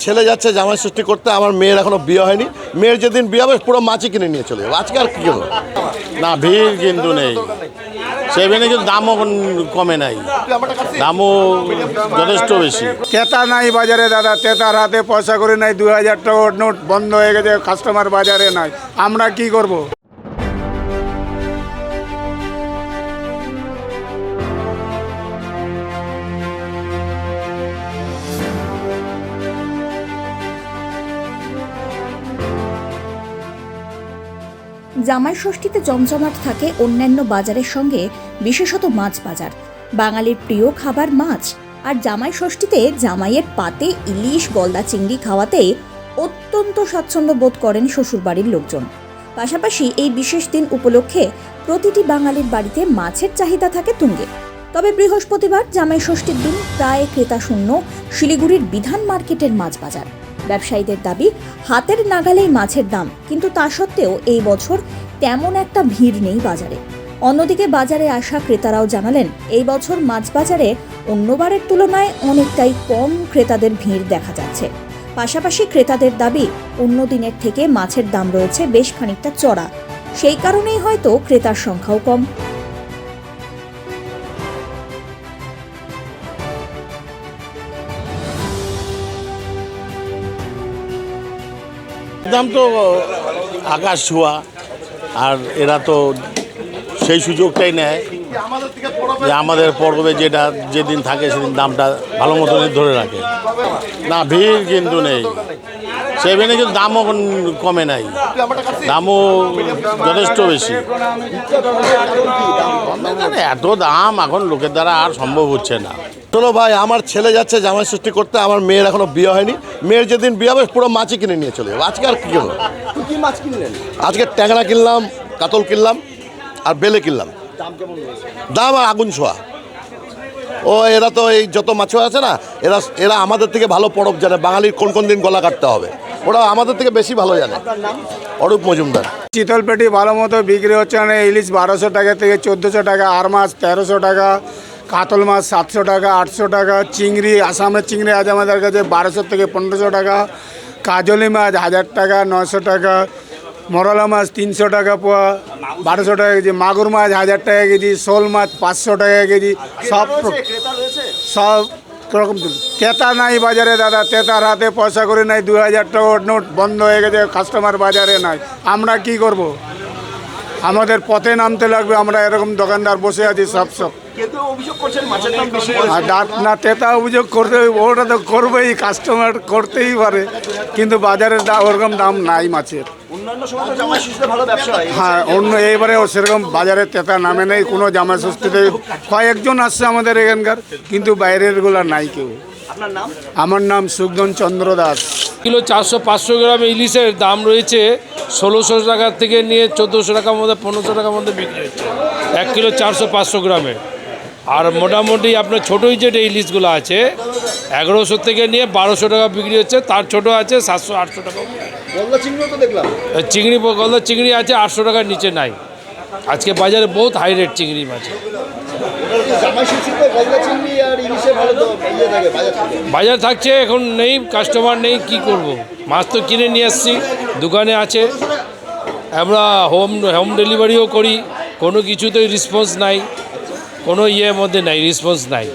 ছেলে যাচ্ছে জামাই ষষ্ঠী করতে, আমার মেয়ের এখনো বিয়ে হয়নি। মেয়ের যেদিন বিয়ে হবে পুরো মাছই কিনে নিয়ে চলে যাবো। আজকে আর কি করবো না, ভিড় কিন্তু নেই, সেখানে কিন্তু দামও কমে নাই, দামও যথেষ্ট বেশি। ক্রেতা নাই বাজারে দাদা, ক্রেতার হাতে পয়সা করে নাই। 2000 টাকা নোট বন্ধ হয়ে গেছে, কাস্টমার বাজারে নাই, আমরা কি করব? জামাই ষষ্ঠীতে জমজমাট থাকে অন্যান্য বাজারের সঙ্গে, বিশেষত মাছ বাজার। বাঙালির প্রিয় খাবার মাছ, আর জামাই ষষ্ঠীতে জামাইয়ের পাতে ইলিশ গলদা চিংড়ি খাওয়াতে অত্যন্ত স্বাচ্ছন্দ্য বোধ করেন শ্বশুরবাড়ির লোকজন। পাশাপাশি এই বিশেষ দিন উপলক্ষে প্রতিটি বাঙালির বাড়িতে মাছের চাহিদা থাকে তুঙ্গে। তবে বৃহস্পতিবার জামাই ষষ্ঠীর দিন প্রায় ক্রেতাশূন্য শিলিগুড়ির বিধান মার্কেটের মাছ বাজার। ব্যবসায়ীদের দাবি, হাতের নাগালেই মাছের দাম, কিন্তু তা সত্ত্বেও এই বছর তেমন একটা ভিড় নেই বাজারে। অন্যদিকে বাজারে আসা ক্রেতারাও জানালেন, এই বছর মাছ বাজারে অন্যবারের তুলনায় অনেকটাই কম ক্রেতাদের ভিড় দেখা যাচ্ছে। পাশাপাশি ক্রেতাদের দাবি, অন্য দিনের থেকে মাছের দাম রয়েছে বেশ খানিকটা চড়া, সেই কারণেই হয়তো ক্রেতার সংখ্যাও কম। দাম তো আকাশ ছোঁয়া, আর এরা তো সেই সুযোগটাই নেয় যে আমাদের পর্বে যেটা যেদিন থাকে সেদিন দামটা ভালো মতনই ধরে রাখে। না, ভিড় কিন্তু নেই, সেখানে কিন্তু দামও কমে নাই, দামও যথেষ্ট বেশি। এত দাম এখন লোকের দ্বারা আর সম্ভব হচ্ছে না। চলো ভাই, আমার ছেলে যাচ্ছে জামাই ষষ্ঠী করতে, আমার মেয়ের এখনো বিয়ে হয়নি। মেয়ের যেদিন বিয়ে হবে পুরো মাছই কিনে নিয়ে চলে যাবো। আজকে আর কি করবো? কি মাছ কিনলেন? আজকে ট্যাংরা কিনলাম, কাতল কিনলাম, আর বেলে কিনলাম। দাম আর আগুন ছোঁয়া। এরা তো এই যত মাছ আছে না, এরা আমাদের থেকে ভালো পরব জানে, বাঙালির কোন কোন দিন গলা কাটতে হবে, ওরা আমাদের থেকে বেশি ভালো জানে। অরূপ মজুমদার। চিতল পেটি ভালো মতো বিক্রি হচ্ছে না। ইলিশ 1200 টাকা থেকে 1400 টাকা, আর মাছ 1300 টাকা, কাতল মাছ 700 টাকা, 800 টাকা, চিংড়ি আসামের চিংড়ি আজ আমাদের কাছে 1200 থেকে 1500 টাকা, কাজলি মাছ 1000 টাকা, 900 টাকা, মরলা মাছ 300 টাকা পোয়া, 1200 টাকা কেজি, মাগুর মাছ 1000 টাকা কেজি, শোল মাছ 500 টাকা কেজি, সব রকম। ক্রেতা নাই বাজারে দাদা, ক্রেতার হাতে পয়সা করে নাই। 2000 টাকা নোট বন্ধ হয়ে গেছে, কাস্টমার বাজারে নাই, আমরা কি করব? আমাদের পথে নামতে লাগবে, আমরা এরকম দোকানদার বসে আছি সব। না, ক্রেতা অভিযোগ করতে, ওটা তো করবেই, কাস্টমার করতেই পারে, কিন্তু বাজারের ওরকম দাম নাই মাছের। হ্যাঁ, অন্য এইবারে সেরকম বাজারে ক্রেতা নামে নেই কোনো। জামাই ষষ্ঠীতে কয়েকজন আসছে আমাদের এখানকার, কিন্তু বাইরের গুলা নাই কেউ। আমার নাম সুগন্ধ চন্দ্র দাস। কিলো 400-500 গ্রাম ইলিশের দাম রয়েছে 1600 টাকার থেকে নিয়ে 1400 টাকার মধ্যে, 1500 টাকার মধ্যে বিক্রি হচ্ছে 1 কিলো 400-500 গ্রামে। আর মোটামুটি আপনার ছোটোই যেটা ইলিশগুলো আছে 1100 থেকে নিয়ে 1200 টাকা বিক্রি হচ্ছে, তার ছোটো আছে 700-800 টাকা। চিংড়ি গলদা চিংড়ি আছে 800 টাকার নিচে নাই। আজকে বাজারে বহুত হাই রেট চিংড়ি মাছ। বাজার থাকছে, এখন নেই, কাস্টমার নেই, কি করব? মাছ তো কিনে নিয়ে আসছি, দোকানে আছে, আমরা হোম ডেলিভারিও করি, কোনো কিছুতেই রেসপন্স নাই, কোনো মধ্যে নাই, রেসপন্স নাই।